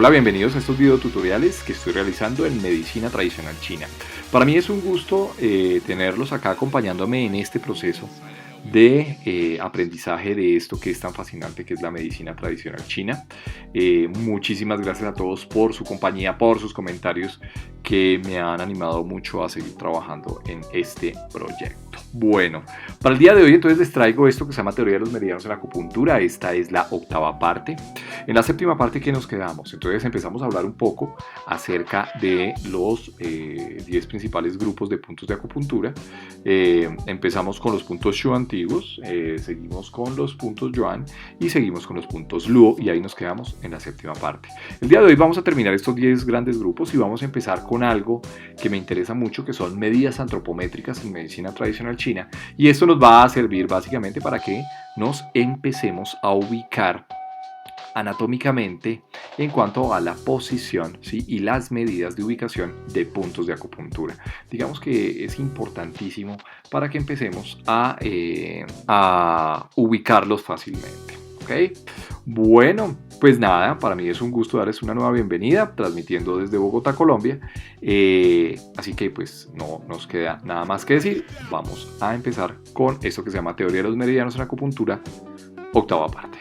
Hola, bienvenidos a estos videotutoriales que estoy realizando en medicina tradicional china. Para mí es un gusto tenerlos acá acompañándome en este proceso de aprendizaje de esto que es tan fascinante, que es la medicina tradicional china. Muchísimas gracias a todos por su compañía, por sus comentarios que me han animado mucho a seguir trabajando en este proyecto. Bueno, para el día de hoy entonces les traigo esto que se llama teoría de los meridianos en la acupuntura. Esta es la octava parte. En la séptima parte, ¿qué nos quedamos? Entonces empezamos a hablar un poco acerca de los 10 principales grupos de puntos de acupuntura. Empezamos con los puntos Shu antiguos, seguimos con los puntos Yuan y seguimos con los puntos Luo, y ahí nos quedamos en la séptima parte. El día de hoy vamos a terminar estos 10 grandes grupos y vamos a empezar con algo que me interesa mucho, que son medidas antropométricas en medicina tradicional china, y esto nos va a servir básicamente para que nos empecemos a ubicar anatómicamente en cuanto a la posición, ¿sí? Y las medidas de ubicación de puntos de acupuntura. Digamos que es importantísimo para que empecemos a ubicarlos fácilmente. ¿Okay? Bueno, pues nada, para mí es un gusto darles una nueva bienvenida, transmitiendo desde Bogotá, Colombia. Así que pues no nos queda nada más que decir. Vamos a empezar con esto que se llama teoría de los meridianos en acupuntura, octava parte.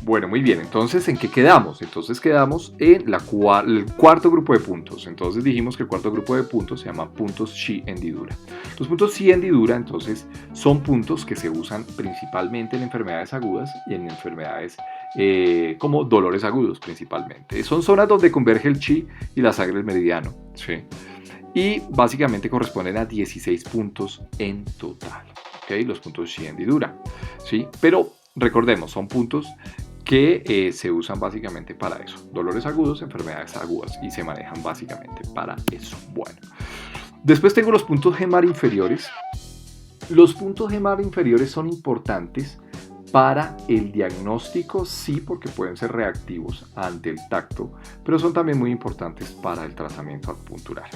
Bueno, muy bien, entonces, ¿en qué quedamos? Entonces quedamos en el cuarto grupo de puntos. Entonces dijimos que el cuarto grupo de puntos se llama puntos Shi hendidura. Los puntos Shi hendidura, entonces, son puntos que se usan principalmente en enfermedades agudas y en enfermedades como dolores agudos principalmente. Son zonas donde converge el Chi y la sangre del meridiano, ¿sí? Y básicamente corresponden a 16 puntos en total, ¿okay? Los puntos Shi hendidura, ¿sí? Pero recordemos, son puntos que se usan básicamente para eso. Dolores agudos, enfermedades agudas, y se manejan básicamente para eso. Bueno, después tengo los puntos Hemar inferiores. Los puntos Hemar inferiores son importantes para el diagnóstico, sí, porque pueden ser reactivos ante el tacto, pero son también muy importantes para el tratamiento acupuntural.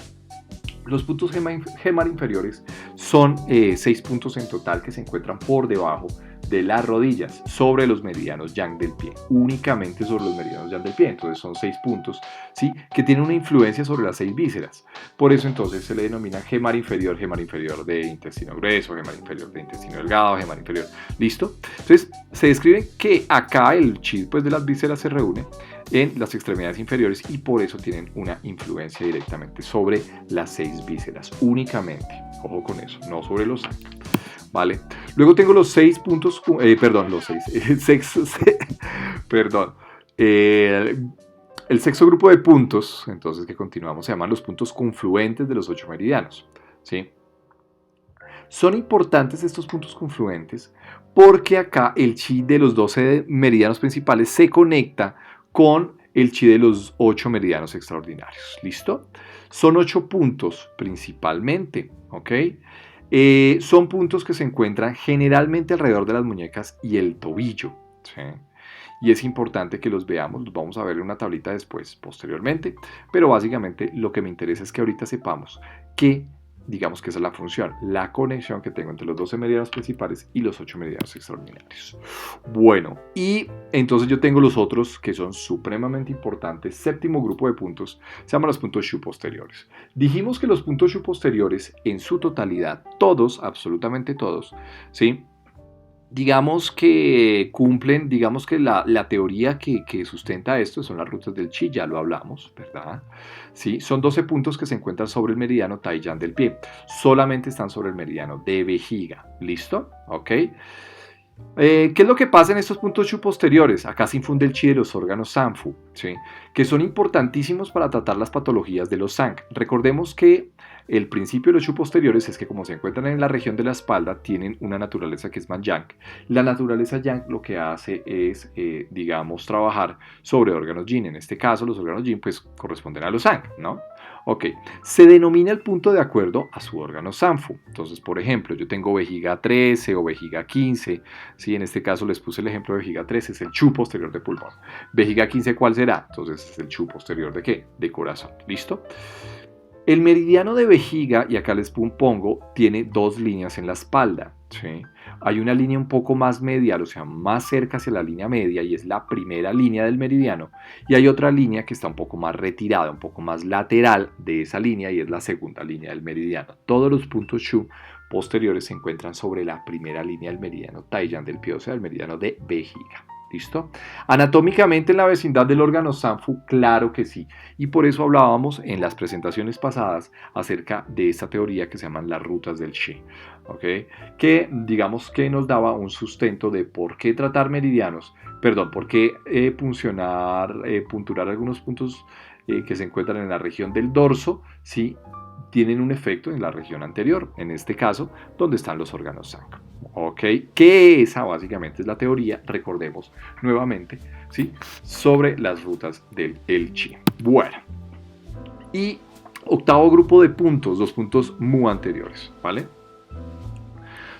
Los puntos Hemar inferiores son 6 puntos en total que se encuentran por debajo de las rodillas, sobre los meridianos yang del pie, únicamente sobre los meridianos yang del pie. Entonces son 6 puntos, ¿sí?, que tienen una influencia sobre las 6 vísceras. Por eso entonces se le denomina Hemar inferior de intestino grueso, Hemar inferior de intestino delgado, Hemar inferior. ¿Listo? Entonces se describe que acá el chi, pues, de las vísceras se reúne en las extremidades inferiores, y por eso tienen una influencia directamente sobre las 6 vísceras, únicamente. Ojo con eso, no sobre los zancos. ¿Vale? Luego tengo los 6 puntos, el sexto grupo de puntos, entonces, que continuamos, se llaman los puntos confluentes de los 8 meridianos, ¿sí? Son importantes estos puntos confluentes porque acá el chi de los 12 meridianos principales se conecta con el chi de los 8 meridianos extraordinarios. ¿Listo? Son 8 puntos principalmente, ¿ok? Son puntos que se encuentran generalmente alrededor de las muñecas y el tobillo, ¿sí? Y es importante que los veamos, los vamos a ver en una tablita después, posteriormente, pero básicamente lo que me interesa es que ahorita sepamos que, digamos que esa es la función, la conexión que tengo entre los 12 meridianos principales y los 8 meridianos extraordinarios. Bueno, y entonces yo tengo los otros que son supremamente importantes. Séptimo grupo de puntos se llaman los puntos Shu posteriores. Dijimos que los puntos Shu posteriores en su totalidad, todos, absolutamente todos, ¿sí?, digamos que cumplen, digamos que la teoría que sustenta esto son las rutas del chi, ya lo hablamos, ¿verdad? Sí, son 12 puntos que se encuentran sobre el meridiano Taiyang del pie, solamente están sobre el meridiano de vejiga, ¿listo? ¿Ok? ¿Qué es lo que pasa en estos puntos Shu posteriores? Acá se infunde el chi de los órganos Sanfu, ¿sí?, que son importantísimos para tratar las patologías de los Sang. Recordemos que el principio de los Shu posteriores es que, como se encuentran en la región de la espalda, tienen una naturaleza que es más yang. La naturaleza yang lo que hace es, digamos, trabajar sobre órganos yin. En este caso, los órganos yin pues corresponden a los Sang, ¿no? Ok, se denomina el punto de acuerdo a su órgano Sanfu. Entonces, por ejemplo, yo tengo vejiga 13 o vejiga 15. ¿Sí? En este caso les puse el ejemplo de vejiga 13, es el Shu posterior de pulmón. Vejiga 15, ¿cuál será? Entonces es el Shu posterior de ¿qué? De corazón. ¿Listo? El meridiano de vejiga, y acá les pongo, tiene dos líneas en la espalda, ¿sí? Hay una línea un poco más medial, o sea, más cerca hacia la línea media, y es la primera línea del meridiano, y hay otra línea que está un poco más retirada, un poco más lateral de esa línea, y es la segunda línea del meridiano. Todos los puntos Shu posteriores se encuentran sobre la primera línea del meridiano Taiyang del pie, o sea, el meridiano de vejiga. ¿Listo? Anatómicamente en la vecindad del órgano Sanfu, claro que sí. Y por eso hablábamos en las presentaciones pasadas acerca de esta teoría que se llaman las rutas del Qi. ¿Okay? Que digamos que nos daba un sustento de por qué tratar meridianos, perdón, por qué punturar algunos puntos que se encuentran en la región del dorso, ¿sí? Tienen un efecto en la región anterior, en este caso, donde están los órganos Sanfu. ¿Ok? Que esa básicamente es la teoría, recordemos nuevamente, ¿sí? Sobre las rutas del Qi. Bueno, y octavo grupo de puntos, los puntos Mu anteriores, ¿vale?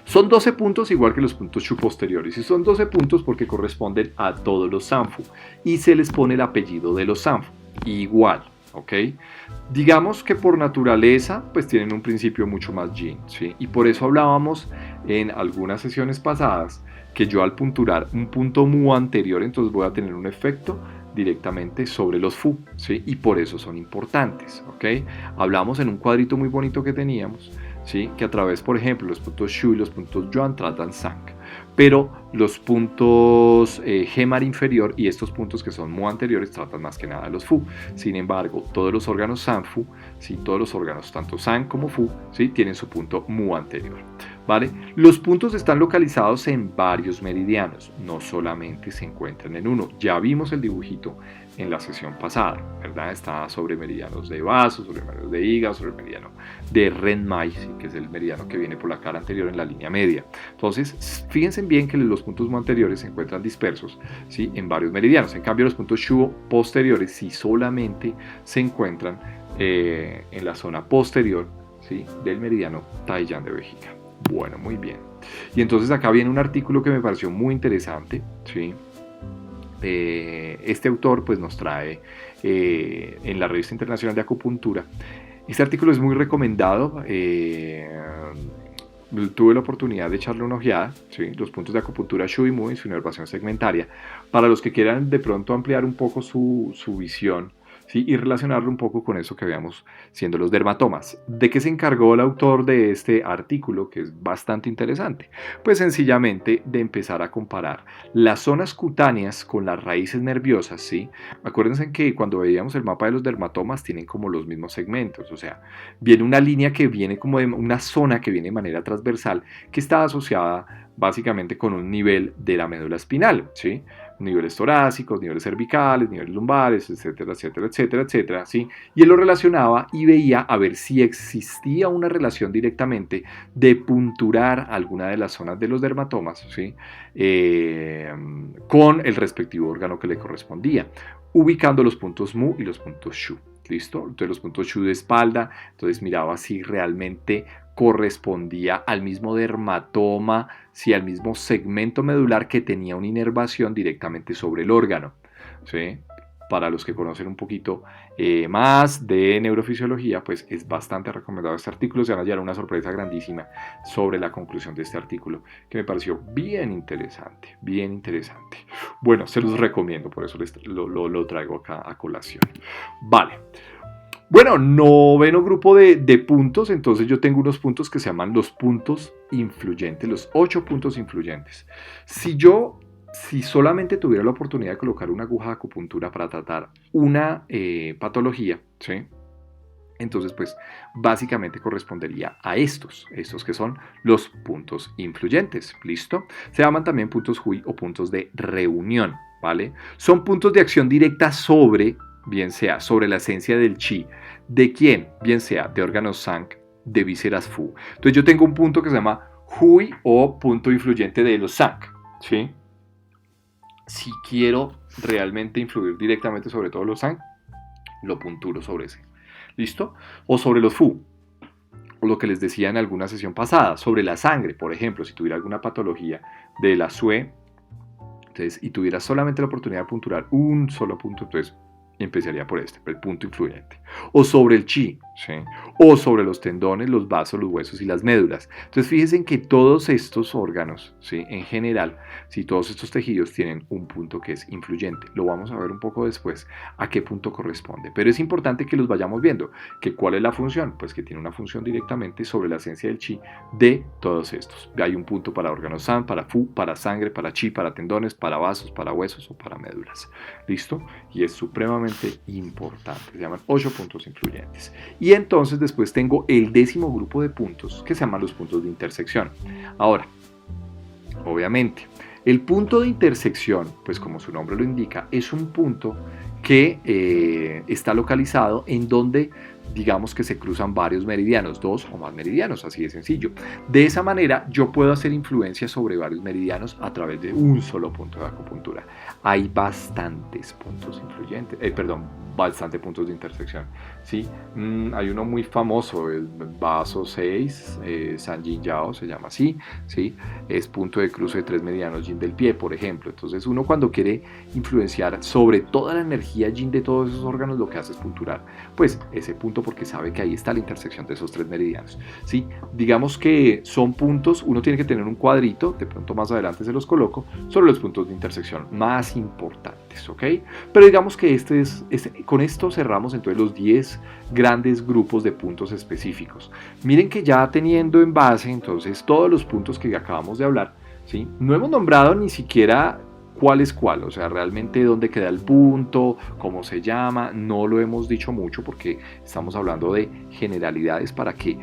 Son 12 puntos igual que los puntos Shu posteriores, y son 12 puntos porque corresponden a todos los Sanfu, y se les pone el apellido de los Sanfu, igual. ¿Ok? Digamos que por naturaleza pues tienen un principio mucho más yin, ¿sí? Y por eso hablábamos en algunas sesiones pasadas que yo al punturar un punto Mu anterior, entonces voy a tener un efecto directamente sobre los Fu, ¿sí? Y por eso son importantes, ¿ok? Hablamos en un cuadrito muy bonito que teníamos, ¿sí? Que a través, por ejemplo, los puntos Shu y los puntos Yuan tratan Sang, pero los puntos Gemar inferior y estos puntos que son Mu anteriores tratan más que nada los Fu. Sin embargo, todos los órganos Sanfu, ¿sí? Todos los órganos, tanto Sang como Fu, ¿sí? Tienen su punto Mu anterior, ¿vale? Los puntos están localizados en varios meridianos, no solamente se encuentran en uno. Ya vimos el dibujito en la sesión pasada, ¿verdad? Está sobre meridianos de vaso, sobre meridianos de hígado, sobre el meridiano de Renmai, ¿sí? Que es el meridiano que viene por la cara anterior en la línea media. Entonces, fíjense bien que los puntos Mu anteriores se encuentran dispersos, ¿sí? En varios meridianos. En cambio, los puntos Shu posteriores sí solamente se encuentran en la zona posterior, ¿sí? Del meridiano Taiyang de vejiga. Bueno, muy bien. Y entonces acá viene un artículo que me pareció muy interesante, ¿sí? Este autor pues nos trae en la Revista Internacional de Acupuntura. Este artículo es muy recomendado. Tuve la oportunidad de echarle una ojeada, ¿sí? Los puntos de acupuntura Shu y Mu y su inervación segmentaria, para los que quieran de pronto ampliar un poco su visión, ¿sí? Y relacionarlo un poco con eso que veamos siendo los dermatomas. ¿De qué se encargó el autor de este artículo, que es bastante interesante? Pues sencillamente de empezar a comparar las zonas cutáneas con las raíces nerviosas, ¿sí? Acuérdense que cuando veíamos el mapa de los dermatomas tienen como los mismos segmentos, o sea, viene una línea que viene como de una zona que viene de manera transversal, que está asociada básicamente con un nivel de la médula espinal, ¿sí? Niveles torácicos, niveles cervicales, niveles lumbares, etcétera, etcétera, etcétera, etcétera, ¿sí? Y él lo relacionaba y veía a ver si existía una relación directamente de punturar alguna de las zonas de los dermatomas, ¿sí? Con el respectivo órgano que le correspondía, ubicando los puntos Mu y los puntos Shu. ¿Listo? Entonces los puntos Shu de espalda, entonces miraba si realmente correspondía al mismo dermatoma, si al mismo segmento medular que tenía una inervación directamente sobre el órgano, ¿sí? Para los que conocen un poquito más de neurofisiología, pues es bastante recomendado este artículo. Se van a hallar una sorpresa grandísima sobre la conclusión de este artículo, que me pareció bien interesante, bien interesante. Bueno, se los recomiendo, por eso lo traigo acá a colación. Vale. Bueno, noveno grupo de puntos, entonces yo tengo unos puntos que se llaman los puntos influyentes, los 8 puntos influyentes. Si solamente tuviera la oportunidad de colocar una aguja de acupuntura para tratar una patología, ¿sí? Entonces, pues, básicamente correspondería a estos que son los puntos influyentes, ¿listo? Se llaman también puntos Hui o puntos de reunión, ¿vale? Son puntos de acción directa sobre, bien sea sobre la esencia del Qi, ¿de quién? Bien sea de órganos Sang, de vísceras Fu. Entonces yo tengo un punto que se llama Hui o punto influyente de los Sang, ¿sí? Si quiero realmente influir directamente sobre todos los Sang, lo punturo sobre ese. ¿Listo? O sobre los Fu, o lo que les decía en alguna sesión pasada, sobre la sangre, por ejemplo, si tuviera alguna patología de la SUE, entonces, y tuviera solamente la oportunidad de punturar un solo punto, entonces Y empezaría por el punto influyente. O sobre el chi, ¿sí? O sobre los tendones, los vasos, los huesos y las médulas. Entonces fíjense en que todos estos órganos, ¿sí? En general, ¿sí? Todos estos tejidos tienen un punto que es influyente. Lo vamos a ver un poco después a qué punto corresponde. Pero es importante que los vayamos viendo. ¿Que ¿Cuál es la función? Pues que tiene una función directamente sobre la esencia del chi de todos estos. Hay un punto para órganos san, para fu, para sangre, para chi, para tendones, para vasos, para huesos o para médulas. ¿Listo? Y es supremamente importante. Se llaman 8 puntos influyentes. Y entonces después tengo el 10º grupo de puntos que se llaman los puntos de intersección. Ahora, obviamente, el punto de intersección, pues como su nombre lo indica, es un punto que está localizado en donde digamos que se cruzan varios meridianos, 2 o más meridianos, así de sencillo. De esa manera yo puedo hacer influencia sobre varios meridianos a través de un solo punto de acupuntura. Hay bastantes puntos influyentes, bastantes puntos de intersección, ¿sí? Hay uno muy famoso, el vaso 6, San Yin Yao se llama así, ¿sí? Es punto de cruce de 3 meridianos yin del pie, por ejemplo. Entonces uno cuando quiere influenciar sobre toda la energía yin de todos esos órganos, lo que hace es punturar, pues ese punto, porque sabe que ahí está la intersección de esos 3 meridianos, ¿sí? Digamos que son puntos, uno tiene que tener un cuadrito, de pronto más adelante se los coloco, sobre los puntos de intersección más importantes, ¿ok? Pero digamos que con esto cerramos entonces los 10 grandes grupos de puntos específicos. Miren que ya teniendo en base entonces todos los puntos que acabamos de hablar, ¿sí? No hemos nombrado ni siquiera cuál es cuál, o sea, realmente dónde queda el punto, cómo se llama, no lo hemos dicho mucho porque estamos hablando de generalidades para que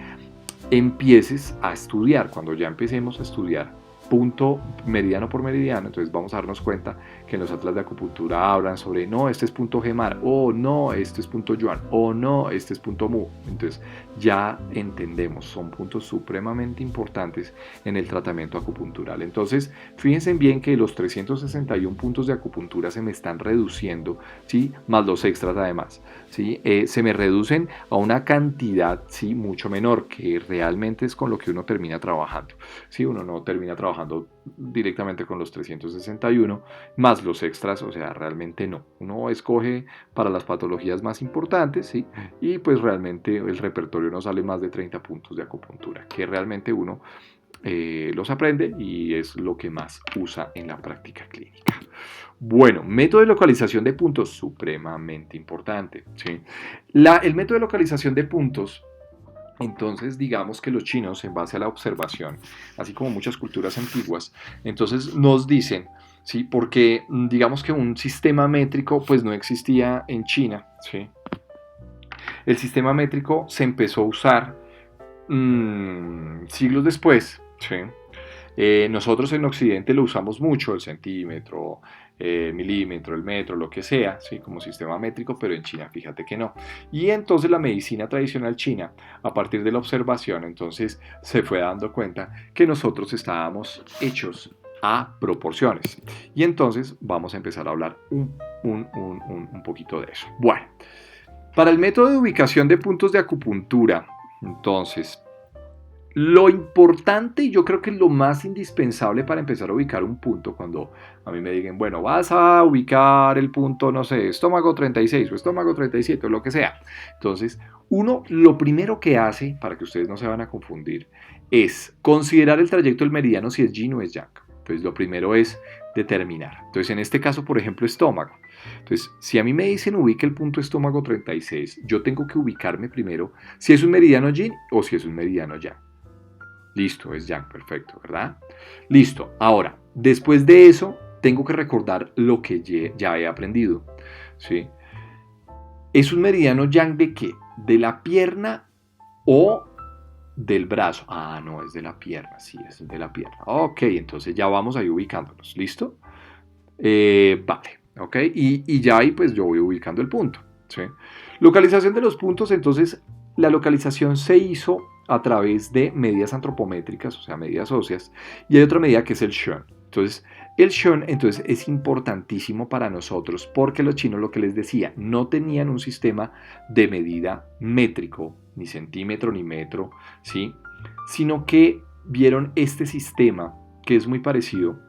empieces a estudiar. Cuando ya empecemos a estudiar punto meridiano por meridiano, entonces vamos a darnos cuenta que en los atlas de acupuntura hablan sobre, no, este es punto Gemar, o no, este es punto Yuan, o no, este es punto Mu. Entonces ya entendemos, son puntos supremamente importantes en el tratamiento acupuntural. Entonces fíjense bien que los 361 puntos de acupuntura se me están reduciendo, ¿sí? Más los extras además, ¿sí? Se me reducen a una cantidad, ¿sí? Mucho menor, que realmente es con lo que uno termina trabajando, ¿sí? Uno no termina trabajando directamente con los 361 más los extras, o sea, realmente no. Uno escoge para las patologías más importantes, ¿sí? Y pues realmente el repertorio no sale más de 30 puntos de acupuntura, que realmente uno los aprende y es lo que más usa en la práctica clínica. Bueno, método de localización de puntos, supremamente importante, ¿sí? El método de localización de puntos, entonces digamos que los chinos, en base a la observación, así como muchas culturas antiguas, entonces nos dicen, ¿sí? Porque digamos que un sistema métrico pues no existía en China, ¿sí? El sistema métrico se empezó a usar siglos después, ¿sí? Nosotros en Occidente lo usamos mucho, el centímetro, milímetro, el metro, lo que sea, ¿sí? Como sistema métrico, pero en China fíjate que no. Y entonces la medicina tradicional china, a partir de la observación, entonces se fue dando cuenta que nosotros estábamos hechos a proporciones. Y entonces vamos a empezar a hablar un poquito de eso. Bueno, para el método de ubicación de puntos de acupuntura, entonces, lo importante y yo creo que lo más indispensable para empezar a ubicar un punto, cuando a mí me digan, bueno, vas a ubicar el punto, no sé, estómago 36 o estómago 37 o lo que sea. Entonces, uno lo primero que hace, para que ustedes no se van a confundir, es considerar el trayecto del meridiano si es yin o es yang. Entonces, lo primero es determinar. Entonces, en este caso, por ejemplo, estómago. Entonces, si a mí me dicen ubique el punto estómago 36, yo tengo que ubicarme primero si es un meridiano yin o si es un meridiano yang. Listo, es yang, perfecto, ¿verdad? Listo, ahora, después de eso, tengo que recordar lo que ya he aprendido, ¿sí? ¿Es un meridiano yang de qué? ¿De la pierna o del brazo? Ah, no, es de la pierna, sí, es de la pierna. Ok, entonces ya vamos ahí ubicándonos, ¿listo? Vale, ok, y ya ahí pues yo voy ubicando el punto, ¿sí? Localización de los puntos, entonces la localización se hizo a través de medidas antropométricas, o sea, medidas óseas, y hay otra medida que es el Shun. Entonces, el Shun entonces, es importantísimo para nosotros porque los chinos, lo que les decía, no tenían un sistema de medida métrico, ni centímetro, ni metro, ¿sí? Sino que vieron este sistema que es muy parecido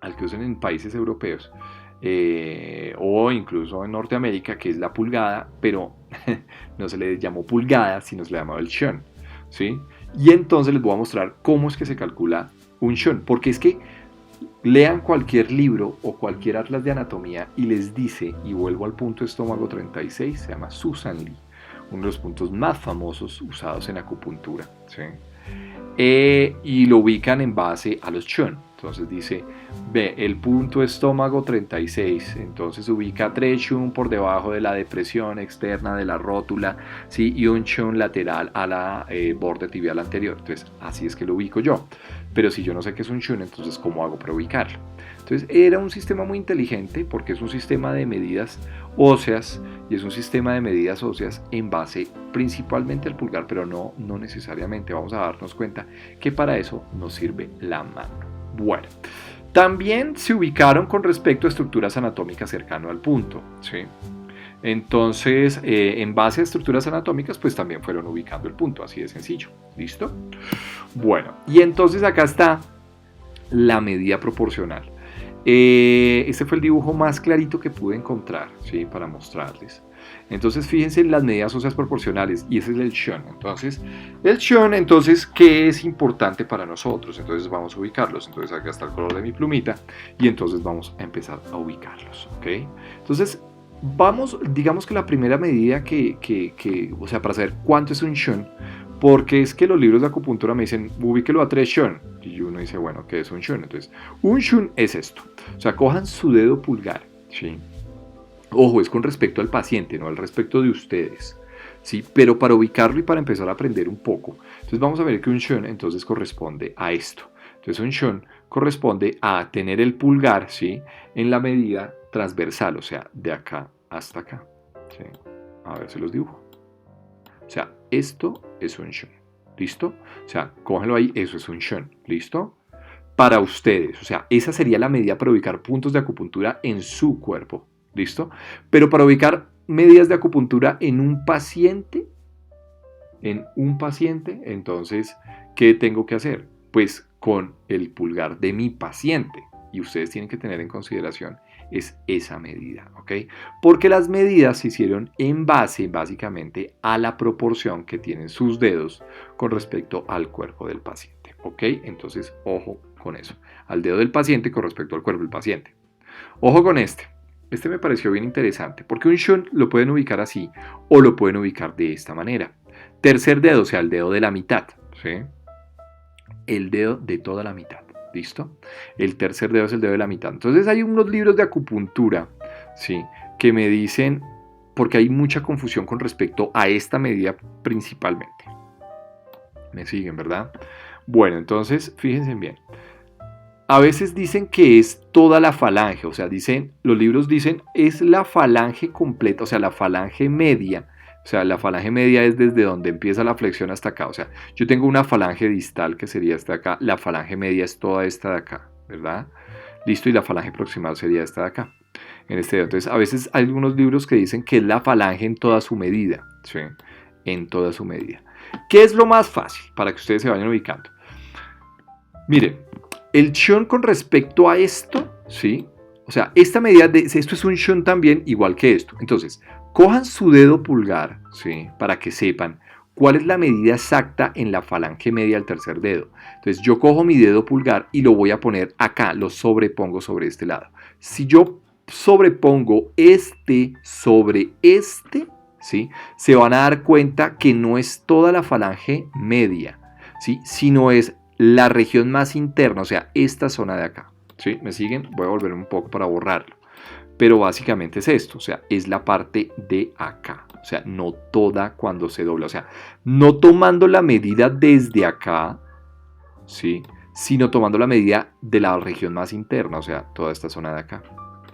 al que usan en países europeos, o incluso en Norteamérica, que es la pulgada, pero no se le llamó pulgada, sino se le llamaba el shun, ¿sí? Y entonces les voy a mostrar cómo es que se calcula un shun, porque es que lean cualquier libro o cualquier atlas de anatomía y les dice, y vuelvo al punto estómago 36, se llama Susan Lee, uno de los puntos más famosos usados en acupuntura, ¿sí? Y lo ubican en base a los chun. Entonces dice, ve, el punto estómago 36, entonces ubica 3 chun por debajo de la depresión externa de la rótula, ¿sí? Y un chun lateral a la borde tibial anterior. Entonces, así es que lo ubico yo. Pero si yo no sé qué es un chun, entonces, ¿cómo hago para ubicarlo? Entonces, era un sistema muy inteligente porque es un sistema de medidas óseas y es un sistema de medidas óseas en base principalmente al pulgar, pero no necesariamente. Vamos a darnos cuenta que para eso nos sirve la mano. Bueno, también se ubicaron con respecto a estructuras anatómicas cercano al punto, ¿sí? Entonces, en base a estructuras anatómicas, pues también fueron ubicando el punto, así de sencillo. ¿Listo? Bueno, y entonces acá está la medida proporcional. Este fue el dibujo más clarito que pude encontrar, ¿sí? Para mostrarles. Entonces fíjense en las medidas óseas proporcionales y ese es el shun. Entonces, el shun, entonces, ¿qué es importante para nosotros? Entonces vamos a ubicarlos. Entonces acá está el color de mi plumita y entonces vamos a empezar a ubicarlos, ¿ok? Entonces, vamos, digamos que la primera medida o sea, para saber cuánto es un shun, porque es que los libros de acupuntura me dicen, ubíquelo a 3 shun. Y uno dice, bueno, ¿qué es un shun? Entonces, un shun es esto. O sea, cojan su dedo pulgar, ¿sí? Ojo, es con respecto al paciente, no al respecto de ustedes, ¿sí? Pero para ubicarlo y para empezar a aprender un poco. Entonces vamos a ver que un shun entonces corresponde a esto. Entonces un shun corresponde a tener el pulgar, ¿sí? En la medida transversal, o sea, de acá hasta acá, ¿sí? A ver si los dibujo. O sea, esto es un shun, ¿listo? O sea, cógenlo ahí, eso es un shun, ¿listo? Para ustedes, o sea, esa sería la medida para ubicar puntos de acupuntura en su cuerpo. ¿Listo? Pero para ubicar medidas de acupuntura en un paciente, entonces, ¿qué tengo que hacer? Pues con el pulgar de mi paciente. Y ustedes tienen que tener en consideración es esa medida, ¿ok? Porque las medidas se hicieron en base, básicamente, a la proporción que tienen sus dedos con respecto al cuerpo del paciente, ¿ok? Entonces, ojo con eso. Al dedo del paciente con respecto al cuerpo del paciente. Ojo con este. Este me pareció bien interesante, porque un shun lo pueden ubicar así o lo pueden ubicar de esta manera. Tercer dedo, o sea, el dedo de la mitad, ¿sí? El dedo de toda la mitad, ¿listo? El tercer dedo es el dedo de la mitad. Entonces hay unos libros de acupuntura, ¿sí? Que me dicen, porque hay mucha confusión con respecto a esta medida principalmente. ¿Me siguen, verdad? Bueno, entonces, fíjense bien. A veces dicen que es toda la falange, o sea, los libros dicen es la falange completa, o sea, la falange media. O sea, la falange media es desde donde empieza la flexión hasta acá. O sea, yo tengo una falange distal que sería esta de acá, la falange media es toda esta de acá, ¿verdad? Listo, y la falange proximal sería esta de acá, en este dedo. Entonces, a veces hay algunos libros que dicen que es la falange en toda su medida, ¿sí? En toda su medida. ¿Qué es lo más fácil para que ustedes se vayan ubicando? Miren, el shun con respecto a esto, ¿sí? O sea, esta medida, esto es un shun también, igual que esto. Entonces, cojan su dedo pulgar, ¿sí? Para que sepan cuál es la medida exacta en la falange media del tercer dedo. Entonces, yo cojo mi dedo pulgar y lo voy a poner acá, lo sobrepongo sobre este lado. Si yo sobrepongo este sobre este, ¿sí? Se van a dar cuenta que no es toda la falange media, ¿sí? Sino es la región más interna, o sea, esta zona de acá, ¿sí? ¿Me siguen? Voy a volver un poco para borrarlo. Pero básicamente es esto, o sea, es la parte de acá, o sea, no toda cuando se dobla, o sea, no tomando la medida desde acá, ¿sí? Sino tomando la medida de la región más interna, o sea, toda esta zona de acá.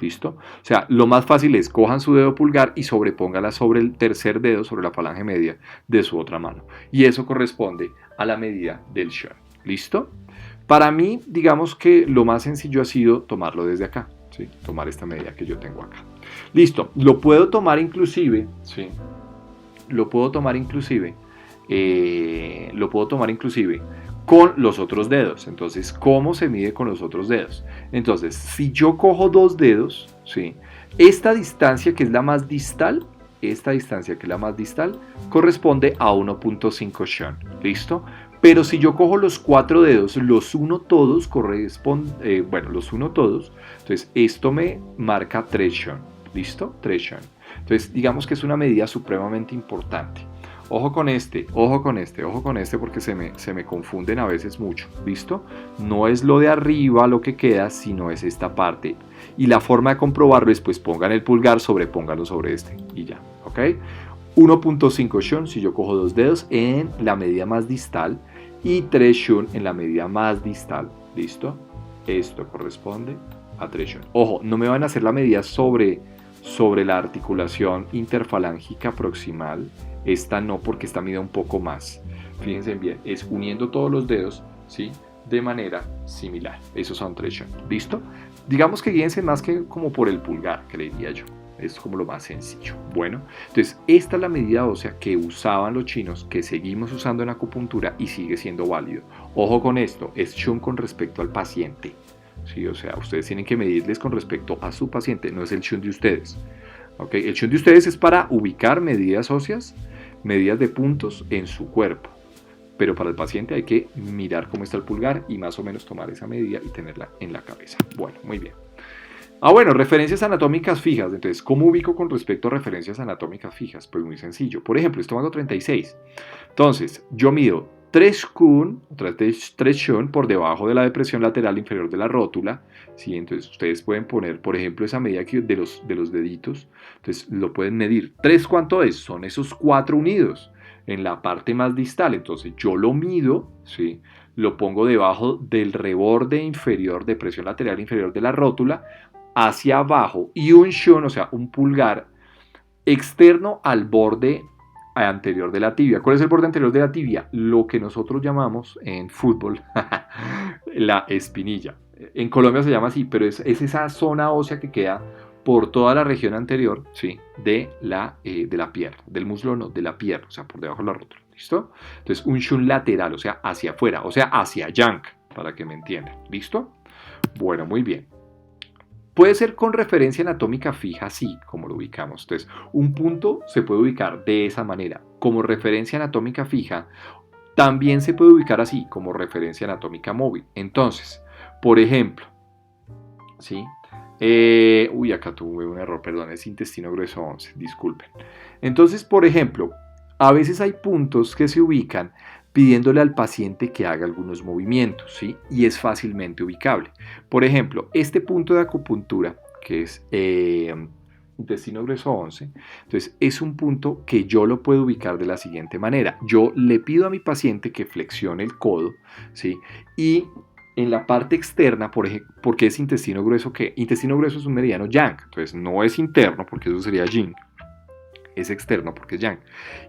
¿Listo? O sea, lo más fácil es cojan su dedo pulgar y sobrepóngala sobre el tercer dedo, sobre la falange media de su otra mano. Y eso corresponde a la medida del shun. ¿Listo? Para mí, digamos que lo más sencillo ha sido tomarlo desde acá, ¿sí? Tomar esta medida que yo tengo acá. Listo, lo puedo tomar inclusive, ¿sí? Lo puedo tomar inclusive con los otros dedos. Entonces, ¿cómo se mide con los otros dedos? Entonces, si yo cojo dos dedos, ¿sí? Esta distancia que es la más distal, corresponde a 1.5 shun, ¿listo? Pero si yo cojo los cuatro dedos, los uno todos entonces esto me marca 3 shun, ¿listo? 3 shun. Entonces, digamos que es una medida supremamente importante. Ojo con este, porque se me confunden a veces mucho, ¿listo? No es lo de arriba lo que queda, sino es esta parte. Y la forma de comprobarlo es, pues pongan el pulgar, sobrepónganlo sobre este y ya, ¿ok? 1.5 shun si yo cojo dos dedos en la medida más distal y 3 shun en la medida más distal, ¿listo? Esto corresponde a 3 shun. Ojo, no me van a hacer la medida sobre la articulación interfalángica proximal. Esta no, porque esta mide un poco más. Fíjense bien, es uniendo todos los dedos, ¿sí? De manera similar. Esos son 3 shun. ¿Listo? Digamos que guíense más que como por el pulgar, creería yo. Es como lo más sencillo. Bueno, entonces esta es la medida ósea que usaban los chinos, que seguimos usando en acupuntura y sigue siendo válido. Ojo con esto, es shun con respecto al paciente. ¿Sí? O sea, ustedes tienen que medirles con respecto a su paciente, no es el shun de ustedes. ¿Okay? El shun de ustedes es para ubicar medidas óseas, medidas de puntos en su cuerpo. Pero para el paciente hay que mirar cómo está el pulgar y más o menos tomar esa medida y tenerla en la cabeza. Bueno, muy bien. Bueno, referencias anatómicas fijas. Entonces, ¿cómo ubico con respecto a referencias anatómicas fijas? Pues muy sencillo. Por ejemplo, estómago 36. Entonces, yo mido 3 shun por debajo de la depresión lateral inferior de la rótula. ¿Sí? Entonces, ustedes pueden poner, por ejemplo, esa medida aquí de los deditos. Entonces, lo pueden medir. ¿3 cuánto es? Son esos 4 unidos en la parte más distal. Entonces, yo lo mido, ¿sí? Lo pongo debajo del reborde inferior, depresión lateral inferior de la rótula, hacia abajo, y un shun, o sea, un pulgar externo al borde anterior de la tibia. ¿Cuál es el borde anterior de la tibia? Lo que nosotros llamamos en fútbol la espinilla. En Colombia se llama así, pero es esa zona ósea que queda por toda la región anterior, ¿sí? de la pierna, del muslo no, de la pierna, o sea, por debajo de la rótula. ¿Listo? Entonces, un shun lateral, o sea, hacia afuera, o sea, hacia yang, para que me entiendan. ¿Listo? Bueno, muy bien. Puede ser con referencia anatómica fija, así como lo ubicamos. Entonces, un punto se puede ubicar de esa manera. Como referencia anatómica fija, también se puede ubicar así, como referencia anatómica móvil. Entonces, por ejemplo, ¿sí? Acá tuve un error, perdón, es intestino grueso 11, disculpen. Entonces, por ejemplo, a veces hay puntos que se ubican pidiéndole al paciente que haga algunos movimientos, ¿sí? Y es fácilmente ubicable. Por ejemplo, este punto de acupuntura, que es intestino grueso 11, entonces es un punto que yo lo puedo ubicar de la siguiente manera. Yo le pido a mi paciente que flexione el codo, ¿sí? Y en la parte externa, porque es intestino grueso, ¿qué? Intestino grueso es un meridiano yang, entonces no es interno, porque eso sería yin. Es externo porque es yang.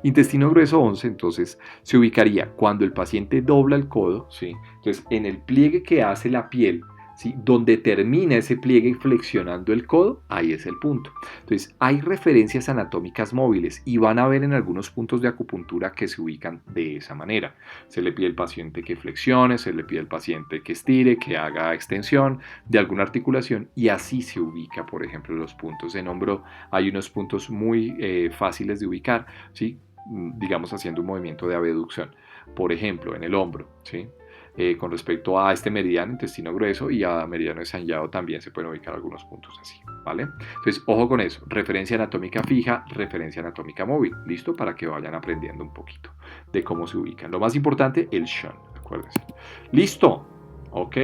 Intestino grueso 11, entonces se ubicaría cuando el paciente dobla el codo, ¿sí? Entonces en el pliegue que hace la piel, ¿sí? Donde termina ese pliegue flexionando el codo, ahí es el punto. Entonces hay referencias anatómicas móviles y van a ver en algunos puntos de acupuntura que se ubican de esa manera. Se le pide al paciente que flexione, se le pide al paciente que estire, que haga extensión de alguna articulación y así se ubica, por ejemplo, los puntos. En hombro hay unos puntos muy fáciles de ubicar, ¿sí? Digamos haciendo un movimiento de abducción, por ejemplo, en el hombro, ¿sí? Con respecto a este meridiano intestino grueso y a meridiano ensañado también se pueden ubicar algunos puntos así, ¿vale? Entonces, ojo con eso, referencia anatómica fija, referencia anatómica móvil, ¿listo? Para que vayan aprendiendo un poquito de cómo se ubican. Lo más importante, el shun, acuérdense. ¿Listo? ¿Ok?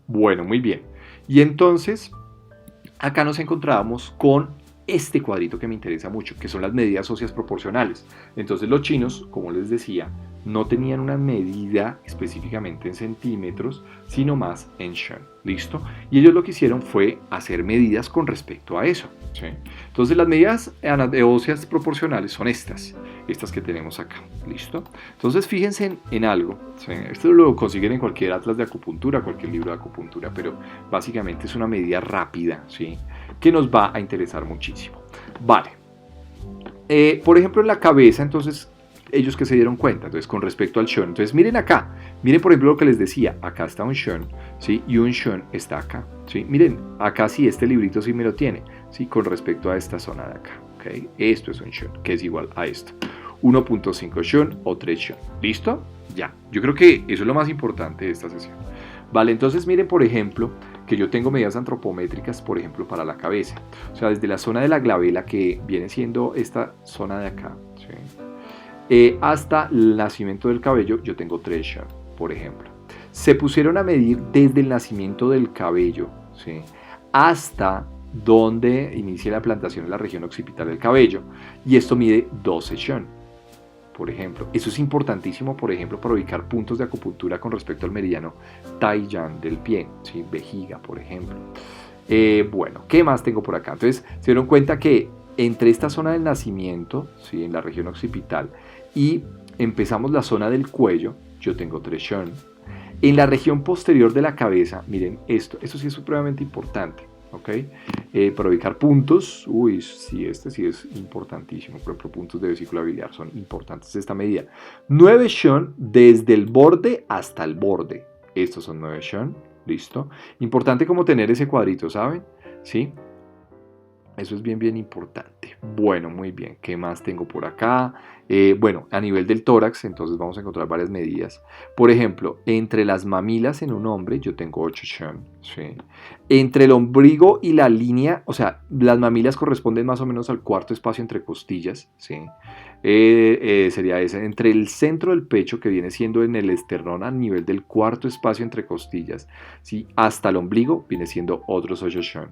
Bueno, muy bien. Y entonces, acá nos encontrábamos con este cuadrito que me interesa mucho, que son las medidas óseas proporcionales. Entonces los chinos, como les decía, no tenían una medida específicamente en centímetros, sino más en shun, ¿listo? Y ellos lo que hicieron fue hacer medidas con respecto a eso, ¿sí? Entonces las medidas óseas proporcionales son estas que tenemos acá, ¿listo? Entonces fíjense en algo, ¿sí? Esto lo consiguen en cualquier atlas de acupuntura, cualquier libro de acupuntura, pero básicamente es una medida rápida, ¿sí? Que nos va a interesar muchísimo. Vale. Por ejemplo, en la cabeza, entonces, ellos que se dieron cuenta, entonces con respecto al shun, entonces miren acá, miren por ejemplo lo que les decía, acá está un shun, ¿sí? Y un shun está acá, ¿sí? Miren, acá sí, este librito sí me lo tiene, ¿sí? Con respecto a esta zona de acá, ¿ok? Esto es un shun, que es igual a esto, 1.5 shun o 3 shun, ¿listo? Ya, yo creo que eso es lo más importante de esta sesión. Vale, entonces miren por ejemplo que yo tengo medidas antropométricas, por ejemplo, para la cabeza, o sea, desde la zona de la glabela, que viene siendo esta zona de acá, ¿sí? Hasta el nacimiento del cabello yo tengo 3 shun, por ejemplo. Se pusieron a medir desde el nacimiento del cabello, ¿sí? Hasta donde inicia la plantación en la región occipital del cabello, y esto mide 12 shun, por ejemplo. Eso es importantísimo, por ejemplo, para ubicar puntos de acupuntura con respecto al meridiano Taiyan del pie, ¿sí? Vejiga, por ejemplo. Bueno, ¿qué más tengo por acá? Entonces, se dieron cuenta que entre esta zona del nacimiento, ¿sí? En la región occipital, y empezamos la zona del cuello, yo tengo 3 shun. En la región posterior de la cabeza, miren esto sí es supremamente importante, ¿ok? Para ubicar puntos, uy, sí, este sí es importantísimo, por ejemplo, puntos de vesícula biliar son importantes esta medida. 9 shun desde el borde hasta el borde, estos son 9 shun, listo. Importante como tener ese cuadrito, ¿saben? ¿Sí? Eso es bien importante. Bueno, muy bien. ¿Qué más tengo por acá? Bueno, a nivel del tórax, entonces vamos a encontrar varias medidas. Por ejemplo, entre las mamilas en un hombre, yo tengo 8 shun. ¿Sí? Entre el ombligo y la línea, o sea, las mamilas corresponden más o menos al cuarto espacio entre costillas. ¿Sí? Sería ese. Entre el centro del pecho, que viene siendo en el esternón, a nivel del cuarto espacio entre costillas, ¿sí? Hasta el ombligo, viene siendo otros 8 shun.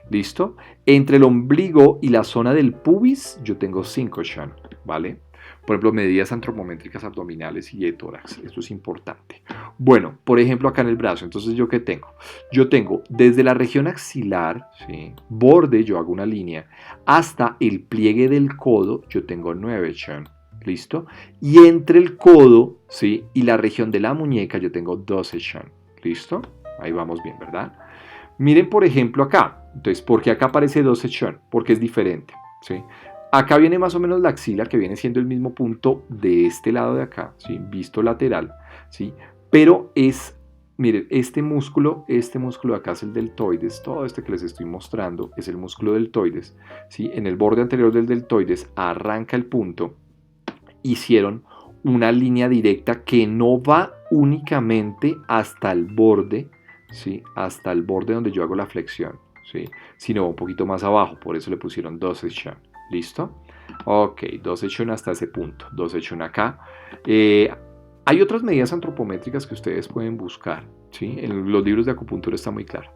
¿Listo? Entre el ombligo y la zona del pubis yo tengo 5 shun, ¿vale? Por ejemplo, medidas antropométricas abdominales y de tórax. Esto es importante. Bueno, por ejemplo, acá en el brazo, entonces, ¿yo qué tengo? Yo tengo desde la región axilar, ¿sí? Borde, yo hago una línea, hasta el pliegue del codo, yo tengo 9 shun. ¿Listo? Y entre el codo, ¿sí? Y la región de la muñeca, yo tengo 12 shun. ¿Listo? Ahí vamos bien, ¿verdad? Miren, por ejemplo, acá. Entonces, ¿por qué acá aparece 12 shun? Porque es diferente, ¿sí? Acá viene más o menos la axila, que viene siendo el mismo punto de este lado de acá, ¿sí? Visto lateral, ¿sí? Pero es, miren, este músculo de acá es el deltoides. Todo este que les estoy mostrando es el músculo deltoides, ¿sí? En el borde anterior del deltoides arranca el punto. Hicieron una línea directa que no va únicamente hasta el borde, ¿sí? Hasta el borde donde yo hago la flexión, ¿sí? Sino un poquito más abajo, por eso le pusieron 12 shun. ¿Listo? Ok, 12 shun hasta ese punto, 12 shun acá. Hay otras medidas antropométricas que ustedes pueden buscar, ¿sí? En los libros de acupuntura está muy claro.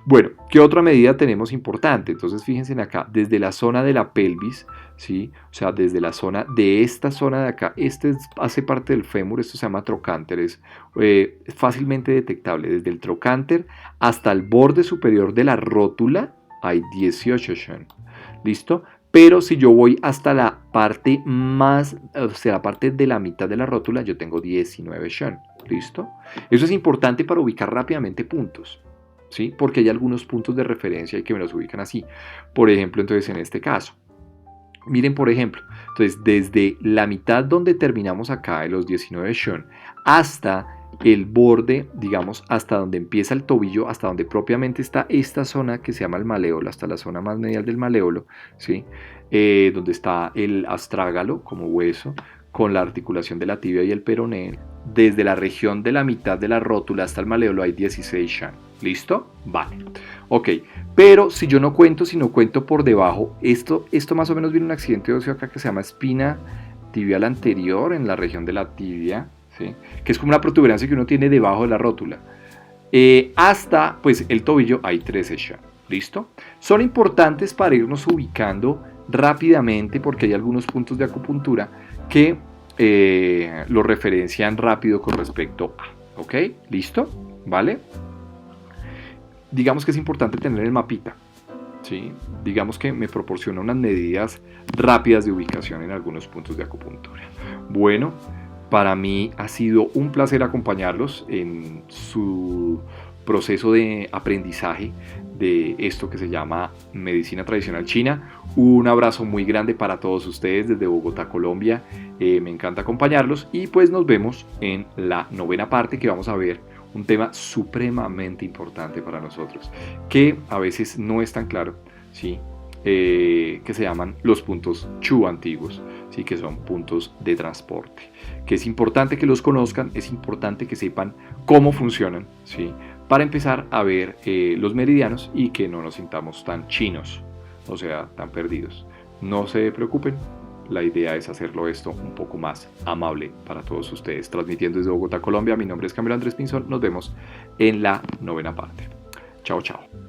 Bueno, ¿qué otra medida tenemos importante? Entonces fíjense en acá, desde la zona de la pelvis, ¿sí? O sea, desde la zona de esta zona de acá, hace parte del fémur, esto se llama trocánter, es fácilmente detectable. Desde el trocánter hasta el borde superior de la rótula hay 18 shun. ¿Listo? Pero si yo voy hasta la parte más, o sea, la parte de la mitad de la rótula, yo tengo 19 shun. ¿Listo? Eso es importante para ubicar rápidamente puntos, ¿sí? Porque hay algunos puntos de referencia y que me los ubican así. Por ejemplo, entonces en este caso, miren, por ejemplo, entonces desde la mitad donde terminamos acá de los 19 shun hasta el borde, digamos, hasta donde empieza el tobillo, hasta donde propiamente está esta zona que se llama el maléolo, hasta la zona más medial del maléolo, ¿sí? Donde está el astrágalo como hueso, con la articulación de la tibia y el peroné. Desde la región de la mitad de la rótula hasta el maléolo hay 16 shun. ¿Listo? Vale. Ok, pero si yo no cuento, si no cuento por debajo, esto más o menos viene un accidente óseo acá que se llama espina tibial anterior en la región de la tibia, ¿sí? Que es como una protuberancia que uno tiene debajo de la rótula. Hasta pues el tobillo hay 13 shun. ¿Listo? Son importantes para irnos ubicando rápidamente porque hay algunos puntos de acupuntura que lo referencian rápido con respecto a. ¿Ok? ¿Listo? ¿Vale? Digamos que es importante tener el mapita, ¿sí? Digamos que me proporciona unas medidas rápidas de ubicación en algunos puntos de acupuntura. Bueno, para mí ha sido un placer acompañarlos en su proceso de aprendizaje de esto que se llama medicina tradicional china. Un abrazo muy grande para todos ustedes desde Bogotá, Colombia. Me encanta acompañarlos y pues nos vemos en la novena parte, que vamos a ver un tema supremamente importante para nosotros, que a veces no es tan claro, ¿sí? Que se llaman los puntos Chu antiguos, ¿sí? Que son puntos de transporte, que es importante que los conozcan, es importante que sepan cómo funcionan, ¿sí? Para empezar a ver los meridianos y que no nos sintamos tan chinos, o sea, tan perdidos. No se preocupen, la idea es hacerlo esto un poco más amable para todos ustedes. Transmitiendo desde Bogotá, Colombia, mi nombre es Camilo Andrés Pinzón, nos vemos en la novena parte. Chao, chao.